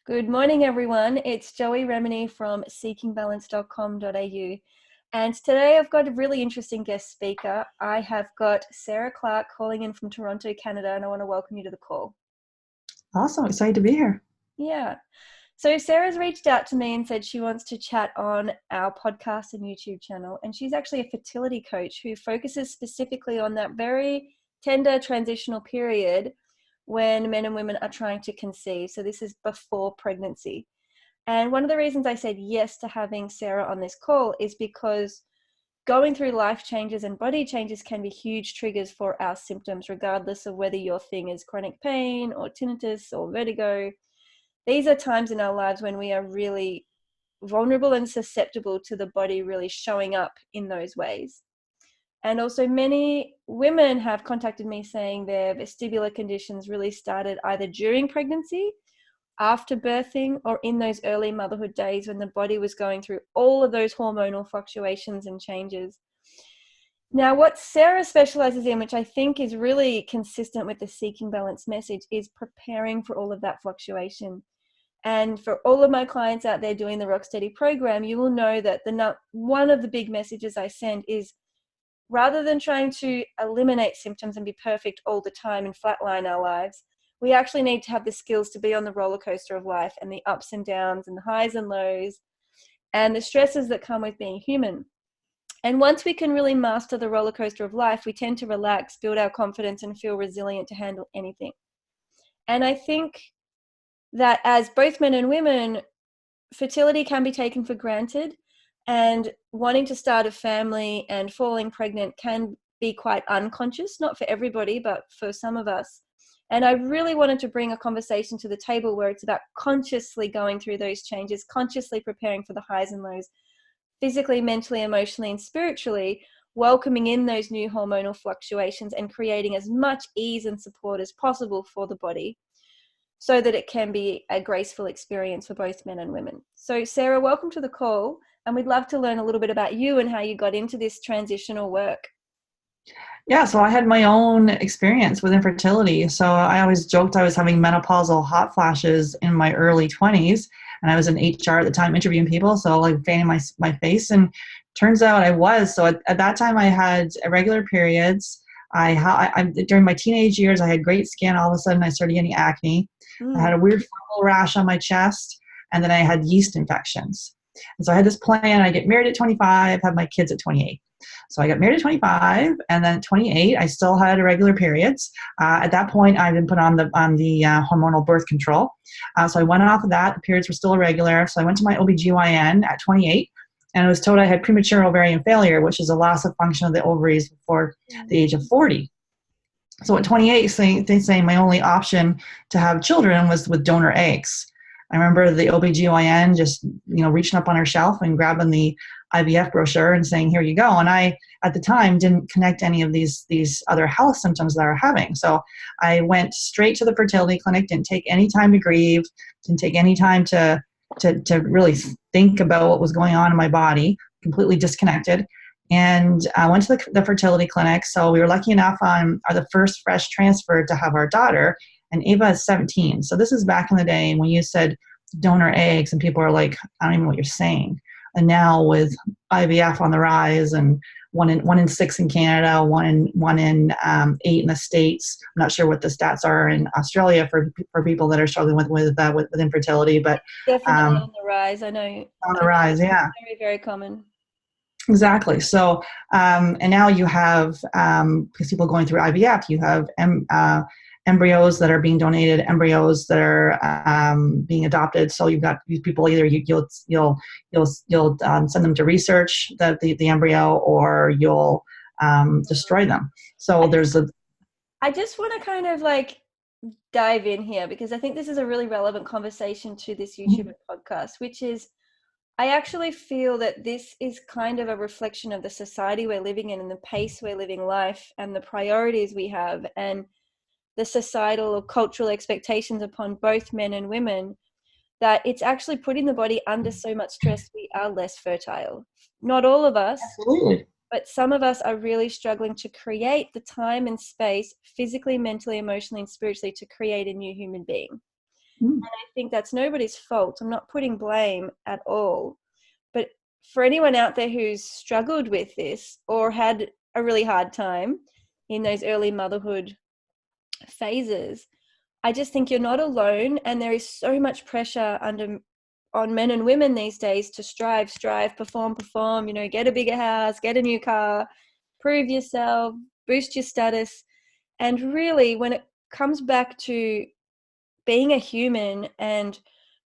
Good morning, everyone. It's Joey Remenyi from seekingbalance.com.au. And today I've got a really interesting guest speaker. I have got Sarah Clark calling in from Toronto, Canada, and I want to welcome you to the call. Awesome. Excited to be here. Yeah. So Sarah's reached out to me and said she wants to chat on our podcast and YouTube channel. And she's actually a fertility coach who focuses specifically on that very tender transitional period when men and women are trying to conceive. So this is before pregnancy. And one of the reasons I said yes to having Sarah on this call is because going through life changes and body changes can be huge triggers for our symptoms, regardless of whether your thing is chronic pain or tinnitus or vertigo. These are times in our lives when we are really vulnerable and susceptible to the body really showing up in those ways. And also many women have contacted me saying their vestibular conditions really started either during pregnancy, after birthing, or in those early motherhood days when the body was going through all of those hormonal fluctuations and changes. Now, what Sarah specializes in, which I think is really consistent with the Seeking Balance message, is preparing for all of that fluctuation. And for all of my clients out there doing the Rock Steady program, you will know that one of the big messages I send is, rather than trying to eliminate symptoms and be perfect all the time and flatline our lives, we actually need to have the skills to be on the roller coaster of life and the ups and downs and the highs and lows and the stresses that come with being human. And once we can really master the roller coaster of life, we tend to relax, build our confidence, and feel resilient to handle anything. And I think that as both men and women, fertility can be taken for granted, and wanting to start a family and falling pregnant can be quite unconscious, not for everybody, but for some of us. And I really wanted to bring a conversation to the table where it's about consciously going through those changes, consciously preparing for the highs and lows, physically, mentally, emotionally, and spiritually, welcoming in those new hormonal fluctuations and creating as much ease and support as possible for the body so that it can be a graceful experience for both men and women. So Sarah, welcome to the call. And we'd love to learn a little bit about you and how you got into this transitional work. Yeah, so I had my own experience with infertility. So I always joked I was having menopausal hot flashes in my early 20s. And I was in HR at the time interviewing people, so like fanning my face. And turns out I was. So at that time I had irregular periods. During my teenage years, I had great skin. All of a sudden I started getting acne. I had a weird fungal rash on my chest. And then I had yeast infections. And so I had this plan. I get married at 25, have my kids at 28. So I got married at 25, and then at 28, I still had irregular periods. At that point, I had been put on the hormonal birth control. So I went off of that. The periods were still irregular. So I went to my OBGYN at 28, and I was told I had premature ovarian failure, which is a loss of function of the ovaries before the age of 40. So at 28, they say my only option to have children was with donor eggs. I remember the OBGYN just, reaching up on her shelf and grabbing the IVF brochure and saying, here you go. And I, at the time, didn't connect any of these other health symptoms that I were having. So I went straight to the fertility clinic, didn't take any time to grieve, didn't take any time to really think about what was going on in my body, completely disconnected. And I went to the fertility clinic. So we were lucky enough are the first fresh transfer to have our daughter. And Ava is 17. So this is back in the day when you said donor eggs and people are like, I don't even know what you're saying. And now with IVF on the rise and one in 6 in Canada, one in 8 in the States. I'm not sure what the stats are in Australia for people that are struggling with infertility, but Definitely on the rise. I know on the rise. Yeah, very, very common. exactly. So and now you have because people going through IVF, you have embryos that are being donated, embryos that are being adopted. So you've got these people, either you'll send them to research the embryo, or you'll destroy them. So I just want to kind of like dive in here because I think this is a really relevant conversation to this YouTube podcast, which is, I actually feel that this is kind of a reflection of the society we're living in and the pace we're living life and the priorities we have and the societal or cultural expectations upon both men and women, that it's actually putting the body under so much stress we are less fertile. Not all of us, absolutely. but some of us are really struggling to create the time and space physically, mentally, emotionally, and spiritually to create a new human being. Mm. I think that's nobody's fault. I'm not putting blame at all. But for anyone out there who's struggled with this or had a really hard time in those early motherhood phases, I just think you're not alone. And there is so much pressure on men and women these days to strive, perform, get a bigger house, get a new car, prove yourself, boost your status. And really, when it comes back to being a human and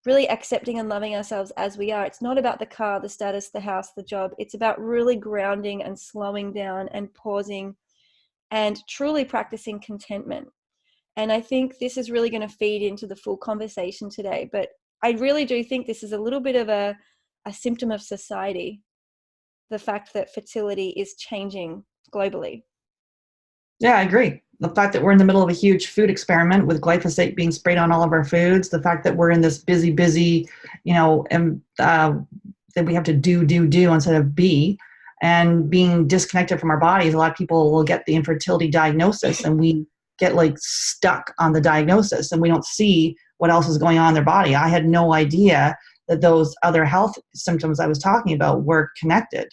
really accepting and loving ourselves as we are, it's not about the car, the status, the house, the job. It's about really grounding and slowing down and pausing and truly practicing contentment. And I think this is really going to feed into the full conversation today. But I really do think this is a little bit of a symptom of society, the fact that fertility is changing globally. Yeah, I agree. The fact that we're in the middle of a huge food experiment with glyphosate being sprayed on all of our foods, the fact that we're in this busy, and that we have to do instead of be, and being disconnected from our bodies. A lot of people will get the infertility diagnosis and we get like stuck on the diagnosis and we don't see what else is going on in their body. I had no idea that those other health symptoms I was talking about were connected. And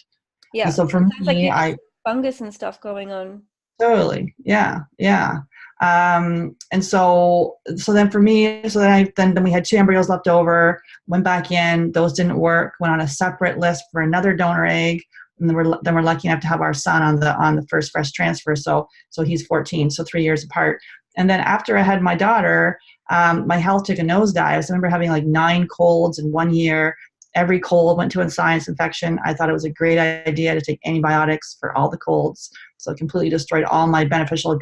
Yeah. so for It sounds like me, you had I some fungus and stuff going on. totally. Yeah. Yeah. And so then for me, then we had 2 embryos left over, went back in, those didn't work, went on a separate list for another donor egg. And then we're lucky enough to have our son on the first fresh transfer. So he's 14, so 3 years apart. And then after I had my daughter, my health took a nosedive. I remember having like 9 colds in 1 year. Every cold went to a sinus infection. I thought it was a great idea to take antibiotics for all the colds. So it completely destroyed all my beneficial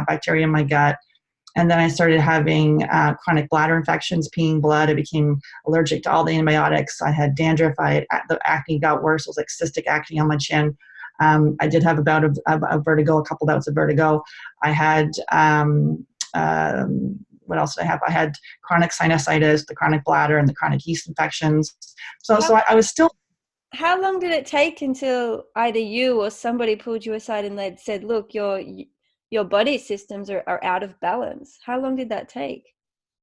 bacteria in my gut. And then I started having chronic bladder infections, peeing blood. I became allergic to all the antibiotics. I had dandruff. The acne got worse. It was like cystic acne on my chin. I did have a bout of vertigo, a couple bouts of vertigo. I had, what else did I have? I had chronic sinusitis, the chronic bladder, and the chronic yeast infections. I was still. How long did it take until either you or somebody pulled you aside and they'd said, look, your body systems are out of balance? How long did that take?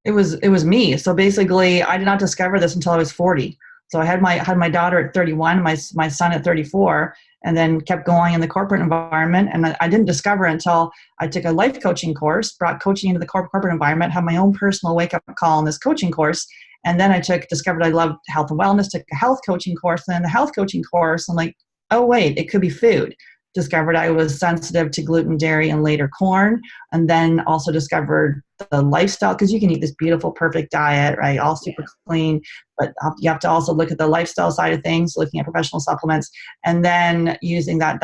It was me. So basically, I did not discover this until I was 40. So I had my daughter at 31, my son at 34, and then kept going in the corporate environment. And I didn't discover until I took a life coaching course, brought coaching into the corporate environment, had my own personal wake up call in this coaching course. And then discovered I loved health and wellness, took a health coaching course. And then the health coaching course, I'm like, oh wait, it could be food. Discovered I was sensitive to gluten, dairy, and later corn. And then also discovered the lifestyle, because you can eat this beautiful, perfect diet, right? All super clean, but you have to also look at the lifestyle side of things, looking at professional supplements, and then using that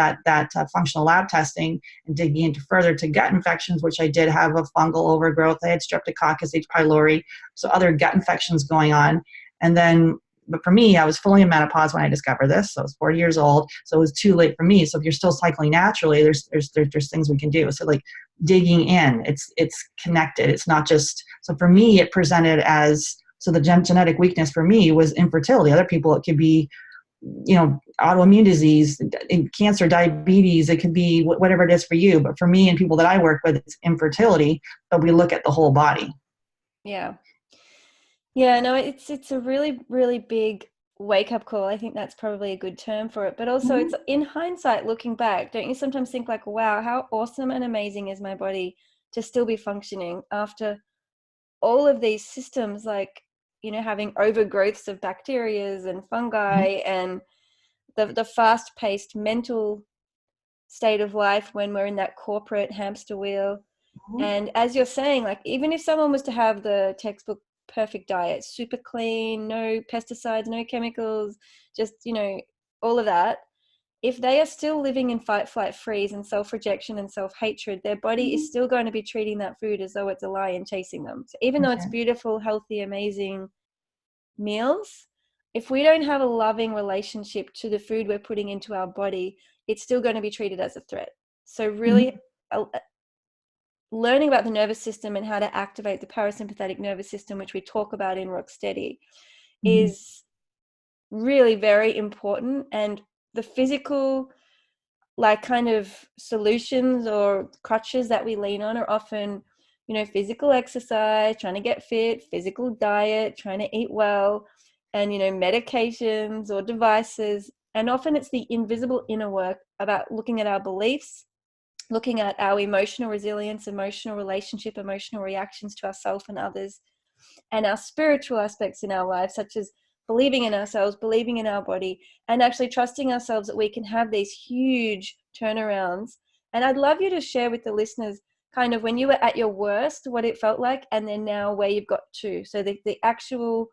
functional lab testing and digging into further to gut infections, which I did have a fungal overgrowth. I had Streptococcus H. pylori, so other gut infections going on. And then, but for me, I was fully in menopause when I discovered this. So I was 40 years old. So it was too late for me. So if you're still cycling naturally, there's things we can do. So like digging in, it's connected. It's not just, so for me, it presented as, so the genetic weakness for me was infertility. Other people, it could be, autoimmune disease, cancer, diabetes. It could be whatever it is for you. But for me and people that I work with, it's infertility, but we look at the whole body. Yeah. Yeah, no, it's a really, really big wake-up call. I think that's probably a good term for it. But also, Mhm. it's in hindsight, looking back, don't you sometimes think like, wow, how awesome and amazing is my body to still be functioning after all of these systems, like, having overgrowths of bacterias and fungi and the fast-paced mental state of life when we're in that corporate hamster wheel. And as you're saying, like, even if someone was to have the textbook perfect diet, super clean, no pesticides, no chemicals, just, all of that, if they are still living in fight, flight, freeze and self-rejection and self-hatred, their body is still going to be treating that food as though it's a lion chasing them. So even though it's Okay. beautiful, healthy, amazing meals, if we don't have a loving relationship to the food we're putting into our body, it's still going to be treated as a threat. So really, learning about the nervous system and how to activate the parasympathetic nervous system, which we talk about in Rocksteady, Mm-hmm. is really very important. And the physical, like, kind of solutions or crutches that we lean on are often physical exercise, trying to get fit, physical diet, trying to eat well, and, medications or devices. And often it's the invisible inner work about looking at our beliefs, looking at our emotional resilience, emotional relationship, emotional reactions to ourselves and others, and our spiritual aspects in our lives, such as believing in ourselves, believing in our body, and actually trusting ourselves that we can have these huge turnarounds. And I'd love you to share with the listeners kind of when you were at your worst, what it felt like, and then now where you've got to. So the actual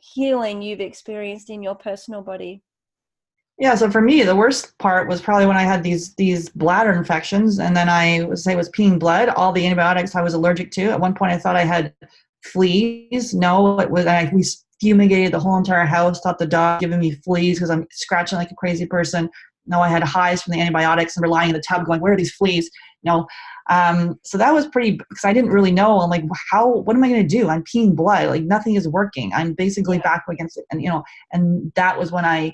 healing you've experienced in your personal body. Yeah, so for me, the worst part was probably when I had these bladder infections, and then I was peeing blood. All the antibiotics I was allergic to. At one point, I thought I had fleas. No, it was we fumigated the whole entire house. Thought the dog giving me fleas because I'm scratching like a crazy person. No, I had highs from the antibiotics and were lying in the tub going, "Where are these fleas?" No, so that was pretty because I didn't really know. I'm like, what am I going to do? I'm peeing blood. Like nothing is working. I'm basically back against it, and that was when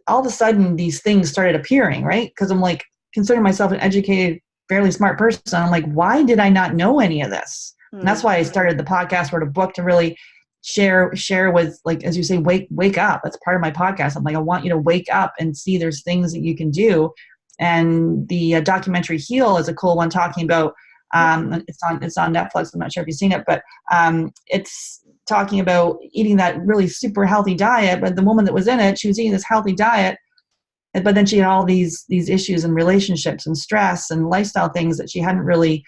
all of a sudden these things started appearing, right? Because I'm like considering myself an educated, fairly smart person. I'm like, why did I not know any of this? And that's why I started the podcast, wrote a book to really share with, like, as you say, wake up. That's part of my podcast. I'm like, I want you to wake up and see there's things that you can do. And the documentary Heal is a cool one talking about, it's on Netflix. I'm not sure if you've seen it, but it's talking about eating that really super healthy diet. But the woman that was in it, she was eating this healthy diet, but then she had all these issues in relationships and stress and lifestyle things that she hadn't really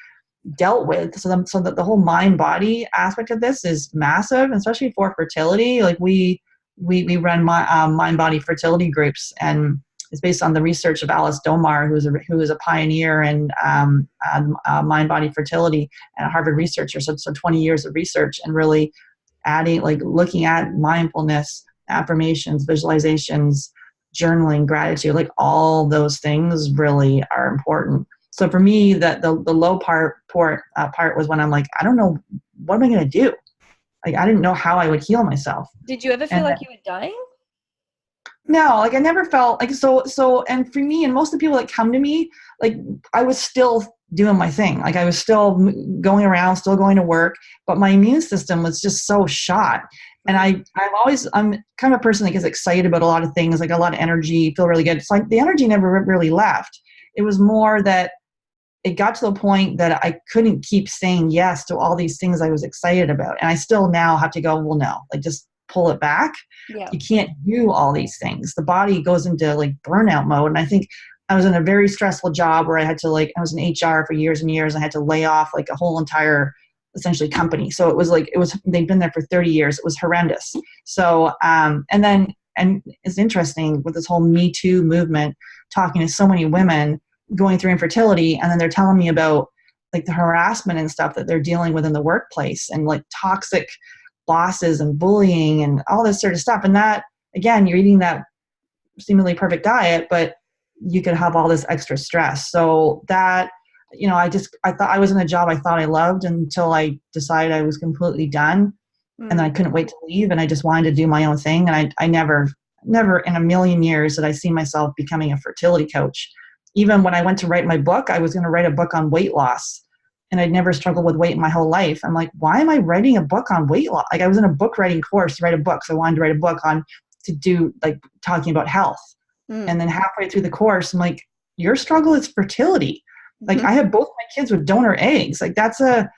dealt with. So that the whole mind body aspect of this is massive, especially for fertility. Like we run mind body fertility groups, and it's based on the research of Alice Domar, who is a pioneer in mind body fertility and a Harvard researcher. So 20 years of research and really adding, like looking at mindfulness, affirmations, visualizations, journaling, gratitude, like all those things really are important. So for me, that the low part was when I'm like, I don't know, what am I going to do? Like, I didn't know how I would heal myself. Did you ever feel like you were dying? No, like I never felt like so. And for me, and most of the people that come to me, like I was still doing my thing. Like I was still going around, still going to work, but my immune system was just so shot. And I'm kind of a person that gets excited about a lot of things, like a lot of energy, feel really good. It's like the energy never really left. It was more that it got to the point that I couldn't keep saying yes to all these things I was excited about. And I still now have to go, well, no, like just pull it back. Yeah. You can't do all these things. The body goes into like burnout mode. And I think I was in a very stressful job where I had to I was in HR for years and years. I had to lay off like a whole entire essentially company. So they'd been there for 30 years. It was horrendous. So, and it's interesting with this whole Me Too movement, talking to so many women going through infertility, and then they're telling me about like the harassment and stuff that they're dealing with in the workplace, and like toxic bosses and bullying and all this sort of stuff. And that, again, you're eating that seemingly perfect diet, but you could have all this extra stress. So that, I thought I was in a job I thought I loved until I decided I was completely done. And then I couldn't wait to leave, and I just wanted to do my own thing. And I never in a million years did I see myself becoming a fertility coach. Even when I went to write my book, I was going to write a book on weight loss, and I'd never struggled with weight in my whole life. I'm like, why am I writing a book on weight loss? Like I was in a book writing course to write a book. So I wanted to write a book to do like talking about health. And then halfway through the course, I'm like, your struggle is fertility. Like I have both my kids with donor eggs. Like that's a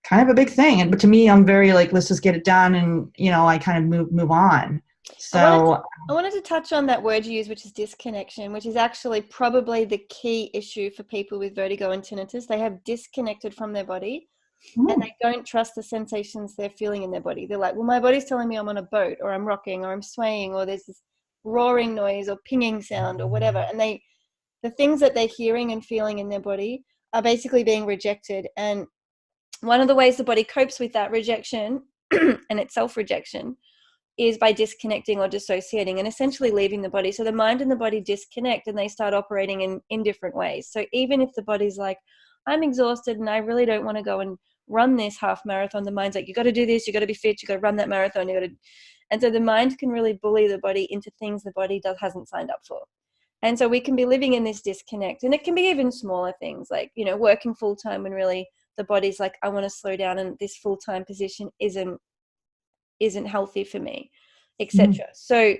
kind of a big thing. But to me, I'm very like, let's just get it done. And, I kind of move on. So I wanted to touch on that word you use, which is disconnection, which is actually probably the key issue for people with vertigo and tinnitus. They have disconnected from their body and they don't trust the sensations they're feeling in their body. They're like, well, my body's telling me I'm on a boat, or I'm rocking, or I'm swaying, or there's this roaring noise or pinging sound or whatever. And the things that they're hearing and feeling in their body are basically being rejected. And one of the ways the body copes with that rejection and its self-rejection is by disconnecting or dissociating and essentially leaving the body. So the mind and the body disconnect and they start operating in different ways. So even if the body's like, I'm exhausted and I really don't want to go and run this half marathon, the mind's like, you got to do this, you got to be fit, you got to run that marathon, and so the mind can really bully the body into things the body hasn't signed up for. And so we can be living in this disconnect, and it can be even smaller things like, you know, working full time when really the body's like, I want to slow down, and this full time position isn't healthy for me, etc. So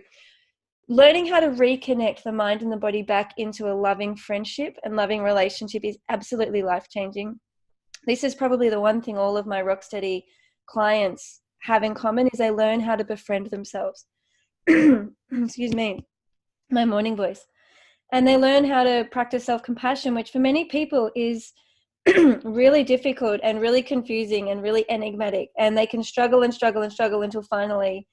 learning how to reconnect the mind and the body back into a loving friendship and loving relationship is absolutely life-changing. This is probably the one thing all of my Rocksteady clients have in common, is they learn how to befriend themselves. Excuse me, my morning voice. And they learn how to practice self-compassion, which for many people is really difficult and really confusing and really enigmatic. And they can struggle and struggle and struggle until finally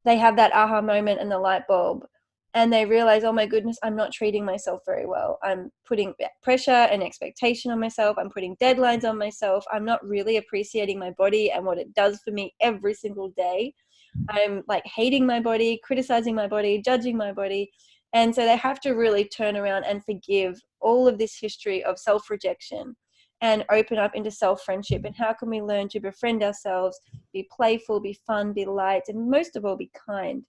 they have that aha moment and the light bulb, and they realize, oh my goodness, I'm not treating myself very well. I'm putting pressure and expectation on myself. I'm putting deadlines on myself. I'm not really appreciating my body and what it does for me every single day. I'm like hating my body, criticizing my body, judging my body. And so they have to really turn around and forgive all of this history of self-rejection and open up into self-friendship. And how can we learn to befriend ourselves, be playful, be fun, be light, and most of all, be kind?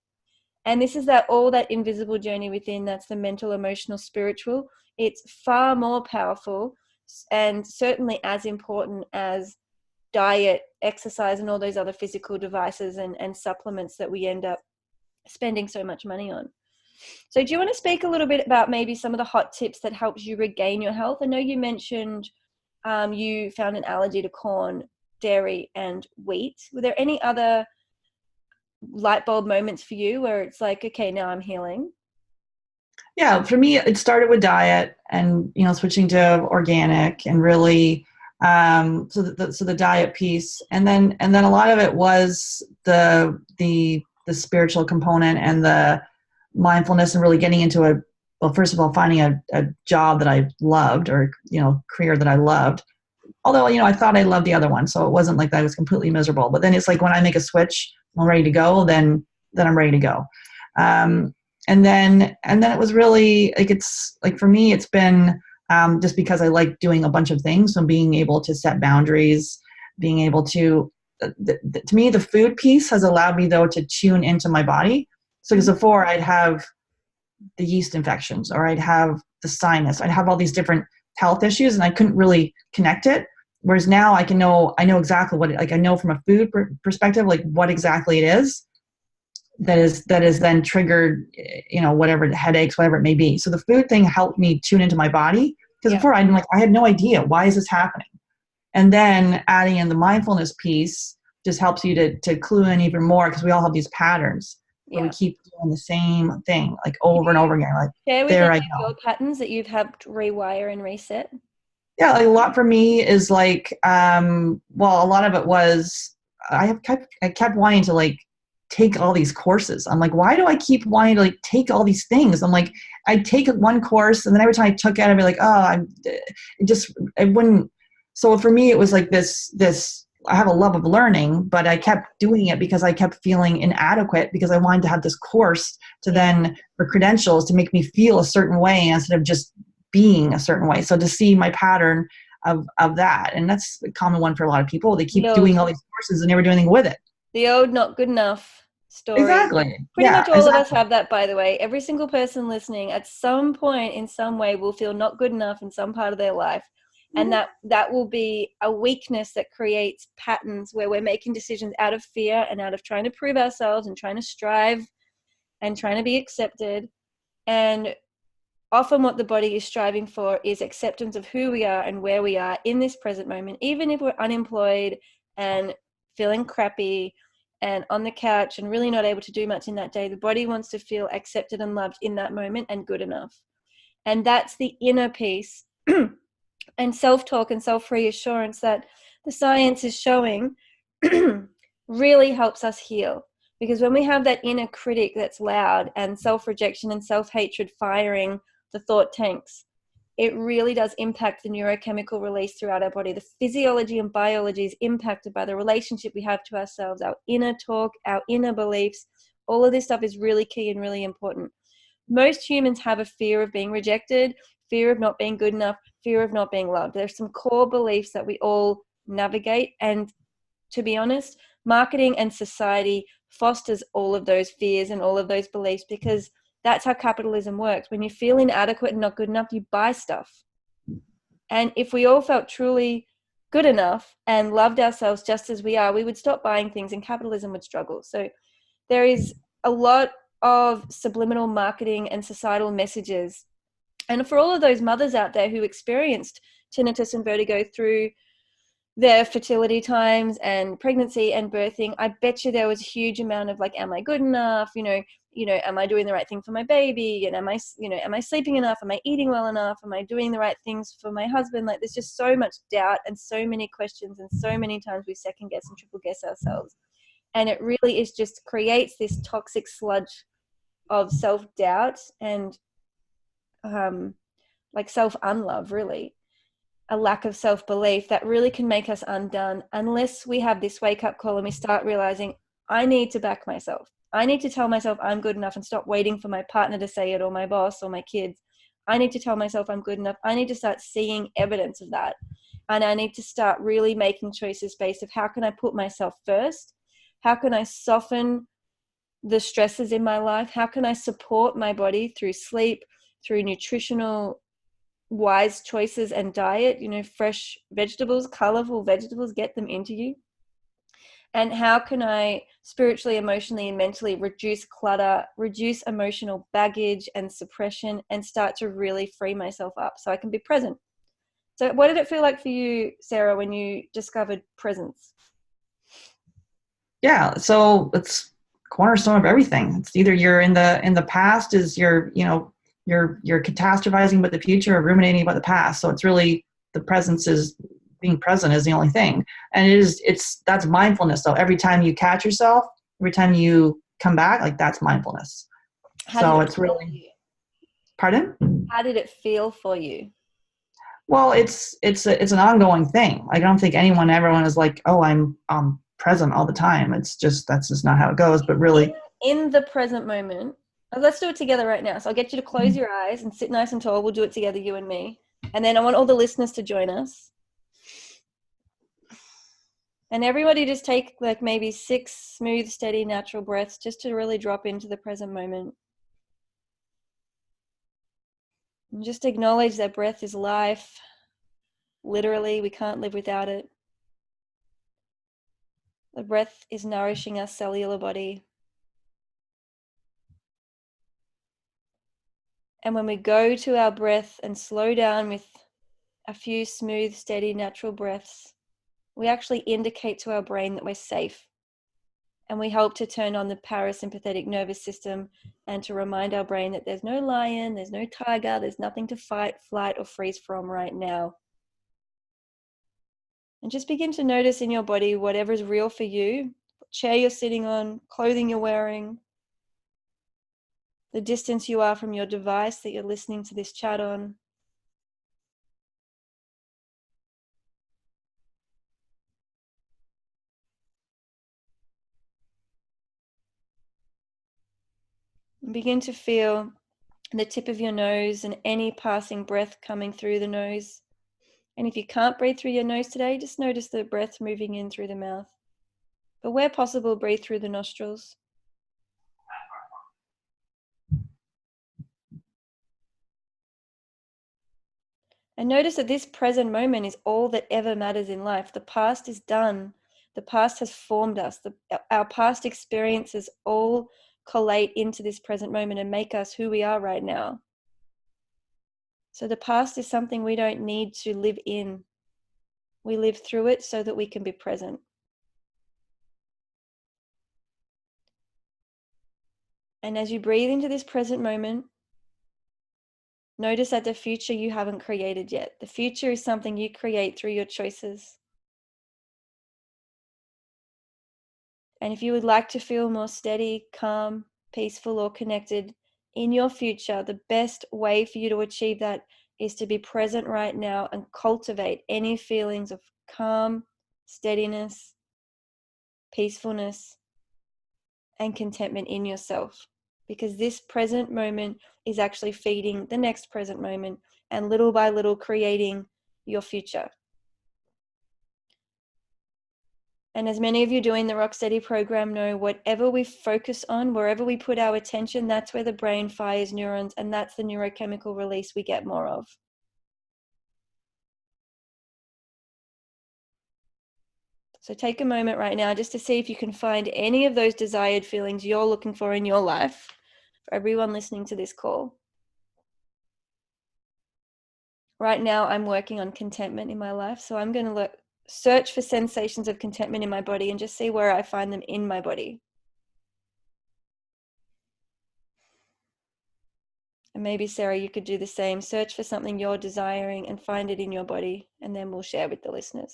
And this is that invisible journey within. That's the mental, emotional, spiritual. It's far more powerful and certainly as important as diet, exercise, and all those other physical devices and supplements that we end up spending so much money on. So do you want to speak a little bit about maybe some of the hot tips that helps you regain your health? I know you mentioned you found an allergy to corn, dairy, and wheat. Were there any other light bulb moments for you where it's like, okay, now I'm healing? Yeah, for me, it started with diet and, switching to organic and really, so the diet piece. And then a lot of it was the spiritual component and the mindfulness and really getting into well, first of all, finding a job that I loved, or, career that I loved. Although, I thought I loved the other one. So it wasn't like I was completely miserable, but then it's like when I make a switch, I'm ready to go, then I'm ready to go. And then it was really like, it's like, for me, it's been just because I like doing a bunch of things. So being able to set boundaries, being able to me, the food piece has allowed me though to tune into my body. So because before I'd have the yeast infections, or I'd have the sinus, I'd have all these different health issues, and I couldn't really connect it. Whereas now I know exactly what, like I know from a food perspective, like what exactly it is that is then triggered, whatever, headaches, whatever it may be. So the food thing helped me tune into my body, because before I had no idea, why is this happening? And then adding in the mindfulness piece just helps you to clue in even more, because we all have these patterns where we keep doing the same thing like over and over again. Like, share with there any I of go. your patterns that you've helped rewire and reset? Yeah, like a lot for me is like, well, a lot of it was I kept wanting to like take all these courses. I'm like, why do I keep wanting to like take all these things? I'm like, I'd take one course, and then every time I took it, I'd be like, oh, it wouldn't. So for me, it was like this, I have a love of learning, but I kept doing it because I kept feeling inadequate, because I wanted to have this course to then, for credentials, to make me feel a certain way instead of just being a certain way. So to see my pattern of that, and that's a common one for a lot of people. They keep doing all these courses and never do anything with it. The old not good enough story. Exactly. Pretty much all of us have that, by the way. Every single person listening at some point in some way will feel not good enough in some part of their life. And that will be a weakness that creates patterns where we're making decisions out of fear and out of trying to prove ourselves and trying to strive and trying to be accepted. And often what the body is striving for is acceptance of who we are and where we are in this present moment. Even if we're unemployed and feeling crappy and on the couch and really not able to do much in that day, the body wants to feel accepted and loved in that moment and good enough. And that's the inner peace and self-talk and self-reassurance that the science is showing really helps us heal. Because when we have that inner critic that's loud and self-rejection and self-hatred firing the thought tanks, it really does impact the neurochemical release throughout our body. The physiology and biology is impacted by the relationship we have to ourselves, our inner talk, our inner beliefs. All of this stuff is really key and really important. Most humans have a fear of being rejected, fear of not being good enough, fear of not being loved. There's some core beliefs that we all navigate. And to be honest, marketing and society fosters all of those fears and all of those beliefs, because That's how capitalism works. When you feel inadequate and not good enough, you buy stuff. And if we all felt truly good enough and loved ourselves just as we are, we would stop buying things and capitalism would struggle. So there is a lot of subliminal marketing and societal messages. And for all of those mothers out there who experienced tinnitus and vertigo through their fertility times and pregnancy and birthing, I bet you there was a huge amount of like, am I good enough? Am I doing the right thing for my baby? And am I sleeping enough? Am I eating well enough? Am I doing the right things for my husband? Like, there's just so much doubt and so many questions, and so many times we second guess and triple guess ourselves. And it really is just creates this toxic sludge of self-doubt and like self-unlove, really. A lack of self-belief that really can make us undone unless we have this wake-up call and we start realizing, I need to back myself. I need to tell myself I'm good enough and stop waiting for my partner to say it, or my boss, or my kids. I need to tell myself I'm good enough. I need to start seeing evidence of that. And I need to start really making choices based of how can I put myself first? How can I soften the stresses in my life? How can I support my body through sleep, through nutritional wise choices and diet, fresh vegetables, colorful vegetables, get them into you? And how can I spiritually, emotionally, and mentally reduce clutter, reduce emotional baggage and suppression, and start to really free myself up so I can be present? So what did it feel like for you, Sarah, when you discovered presence? Yeah, so it's cornerstone of everything. It's either you're in the past, is you're catastrophizing about the future or ruminating about the past. So it's really, the presence is being present is the only thing. And that's mindfulness. So every time you catch yourself, every time you come back, like, that's mindfulness. So it's really, pardon? How did it feel for you? Well, it's an ongoing thing. I don't think everyone is like, oh, I'm present all the time. That's just not how it goes. But really, in the present moment, let's do it together right now. So I'll get you to close your eyes and sit nice and tall. We'll do it together, you and me. And then I want all the listeners to join us. And everybody just take like maybe 6 smooth, steady, natural breaths just to really drop into the present moment. And just acknowledge that breath is life. Literally, we can't live without it. The breath is nourishing our cellular body. And when we go to our breath and slow down with a few smooth, steady, natural breaths, we actually indicate to our brain that we're safe. And we help to turn on the parasympathetic nervous system and to remind our brain that there's no lion, there's no tiger, there's nothing to fight, flight, or freeze from right now. And just begin to notice in your body whatever's real for you, what chair you're sitting on, clothing you're wearing, the distance you are from your device that you're listening to this chat on. And begin to feel the tip of your nose and any passing breath coming through the nose. And if you can't breathe through your nose today, just notice the breath moving in through the mouth. But where possible, breathe through the nostrils. And notice that this present moment is all that ever matters in life. The past is done. The past has formed us. Our past experiences all collate into this present moment and make us who we are right now. So the past is something we don't need to live in. We live through it so that we can be present. And as you breathe into this present moment, notice that the future you haven't created yet. The future is something you create through your choices. And if you would like to feel more steady, calm, peaceful, or connected in your future, the best way for you to achieve that is to be present right now and cultivate any feelings of calm, steadiness, peacefulness, and contentment in yourself. Because this present moment is actually feeding the next present moment and little by little creating your future. And as many of you doing the Rock Steady program know, whatever we focus on, wherever we put our attention, that's where the brain fires neurons, and that's the neurochemical release we get more of. So take a moment right now just to see if you can find any of those desired feelings you're looking for in your life, for everyone listening to this call. Right now, I'm working on contentment in my life. So I'm going to search for sensations of contentment in my body and just see where I find them in my body. And maybe, Sarah, you could do the same. Search for something you're desiring and find it in your body, and then we'll share with the listeners.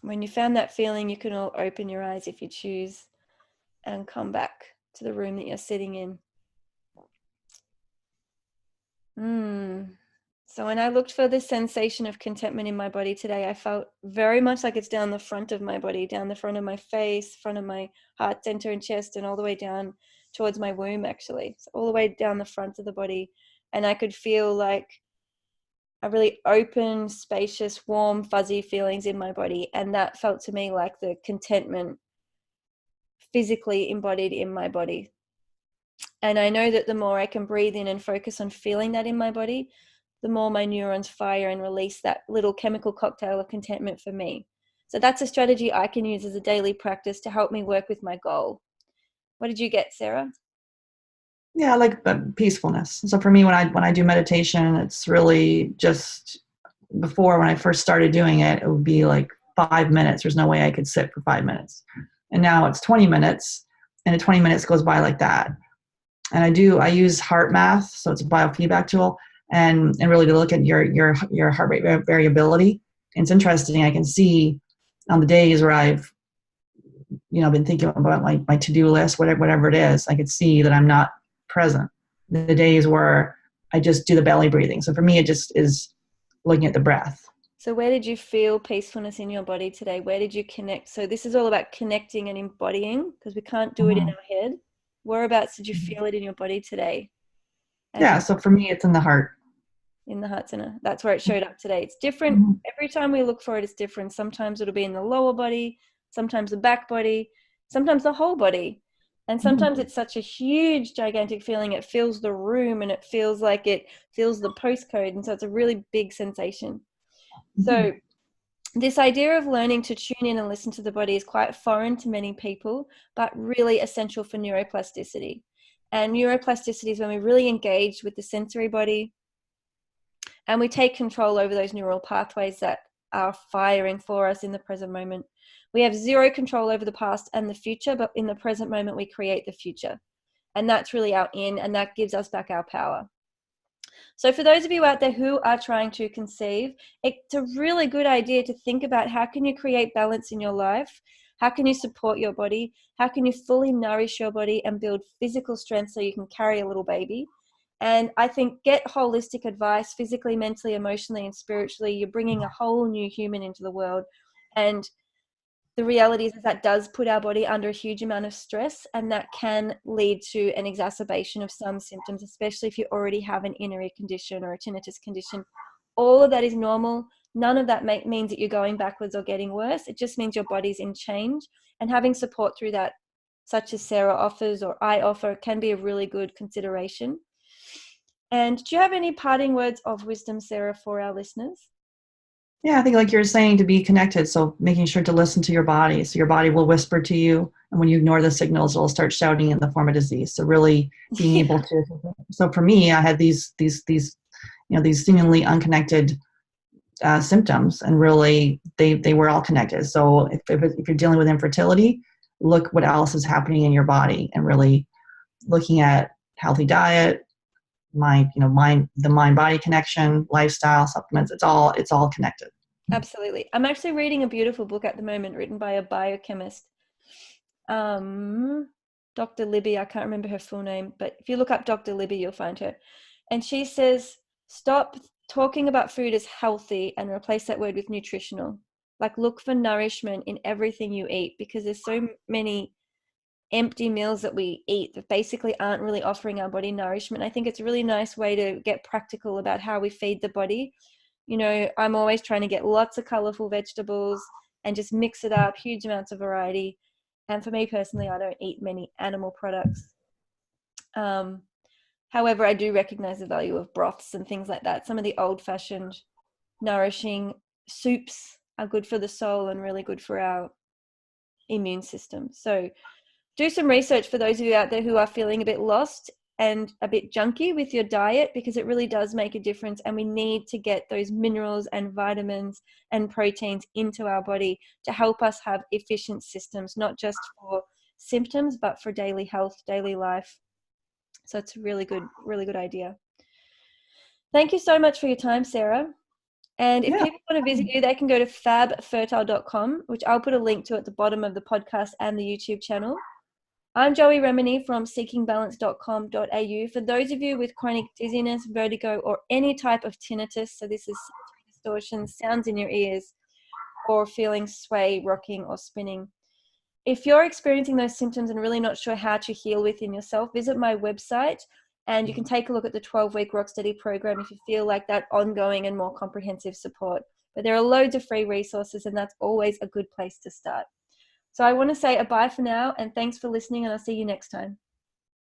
When you found that feeling, you can all open your eyes if you choose and come back to the room that you're sitting in. So when I looked for this sensation of contentment in my body today, I felt very much like it's down the front of my body, down the front of my face, front of my heart center and chest, and all the way down towards my womb, actually. So all the way down the front of the body. And I could feel like a really open, spacious, warm, fuzzy feelings in my body. And that felt to me like the contentment physically embodied in my body. And I know that the more I can breathe in and focus on feeling that in my body, the more my neurons fire and release that little chemical cocktail of contentment for me. So that's a strategy I can use as a daily practice to help me work with my goal. What did you get, Sarah? Yeah, I like peacefulness. So for me, when I do meditation, it's really just before when I first started doing it, it would be like 5 minutes. There's no way I could sit for 5 minutes. And now it's 20 minutes, and the 20 minutes goes by like that. And I use heart math, so it's a biofeedback tool, and really to look at your heart rate variability. And it's interesting. I can see on the days where I've been thinking about my to-do list, whatever it is, I could see that I'm not present. The days where I just do the belly breathing. So for me, it just is looking at the breath. So where did you feel peacefulness in your body today? Where did you connect? So this is all about connecting and embodying, because we can't do it in our head. Whereabouts did you feel it in your body today? Yeah, so for me, it's in the heart. In the heart center. That's where it showed up today. It's different. Every time we look for it, it's different. Sometimes it'll be in the lower body, sometimes the back body, sometimes the whole body. And sometimes it's such a huge, gigantic feeling. It fills the room and it feels like it fills the postcode. And so it's a really big sensation. So this idea of learning to tune in and listen to the body is quite foreign to many people, but really essential for neuroplasticity. And neuroplasticity is when we really engage with the sensory body and we take control over those neural pathways that are firing for us in the present moment. We have zero control over the past and the future, but in the present moment, we create the future. And that's really our in, and that gives us back our power. So for those of you out there who are trying to conceive, it's a really good idea to think about how can you create balance in your life? How can you support your body? How can you fully nourish your body and build physical strength so you can carry a little baby? And I think get holistic advice physically, mentally, emotionally, and spiritually. You're bringing a whole new human into the world. And the reality is that does put our body under a huge amount of stress, and that can lead to an exacerbation of some symptoms, especially if you already have an inner ear condition or a tinnitus condition. All of that is normal. None of that means that you're going backwards or getting worse. It just means your body's in change, and having support through that, such as Sarah offers or I offer, can be a really good consideration. And do you have any parting words of wisdom, Sarah, for our listeners? Yeah, I think like you're saying, to be connected. So making sure to listen to your body. So your body will whisper to you, and when you ignore the signals, it'll start shouting in the form of disease. So really being able to. So for me, I had these seemingly unconnected symptoms, and really they were all connected. So if you're dealing with infertility, look what else is happening in your body, and really looking at healthy diet, the mind body connection, lifestyle, supplements. It's all connected. Absolutely. I'm actually reading a beautiful book at the moment written by a biochemist, Dr. Libby. I can't remember her full name, but if you look up Dr. Libby, you'll find her. And she says, stop talking about food as healthy and replace that word with nutritional. Like, look for nourishment in everything you eat, because there's so many empty meals that we eat that basically aren't really offering our body nourishment. I think it's a really nice way to get practical about how we feed the body. You know, I'm always trying to get lots of colorful vegetables and just mix it up, huge amounts of variety. And for me personally, I don't eat many animal products. However, I do recognize the value of broths and things like that. Some of the old-fashioned, nourishing soups are good for the soul and really good for our immune system. So do some research for those of you out there who are feeling a bit lost and a bit junky with your diet, because it really does make a difference, and we need to get those minerals and vitamins and proteins into our body to help us have efficient systems, not just for symptoms but for daily health, daily life. So it's a really good idea. Thank you so much for your time, Sarah. And if Yeah. people want to visit you, they can go to fabfertile.com, which I'll put a link to at the bottom of the podcast and the YouTube channel. I'm Joey Remenyi from seekingbalance.com.au. For those of you with chronic dizziness, vertigo, or any type of tinnitus, so this is distortion, sounds in your ears, or feeling sway, rocking, or spinning. If you're experiencing those symptoms and really not sure how to heal within yourself, visit my website and you can take a look at the 12-week Rocksteady program if you feel like that ongoing and more comprehensive support. But there are loads of free resources, and that's always a good place to start. So I want to say a bye for now, and thanks for listening, and I'll see you next time.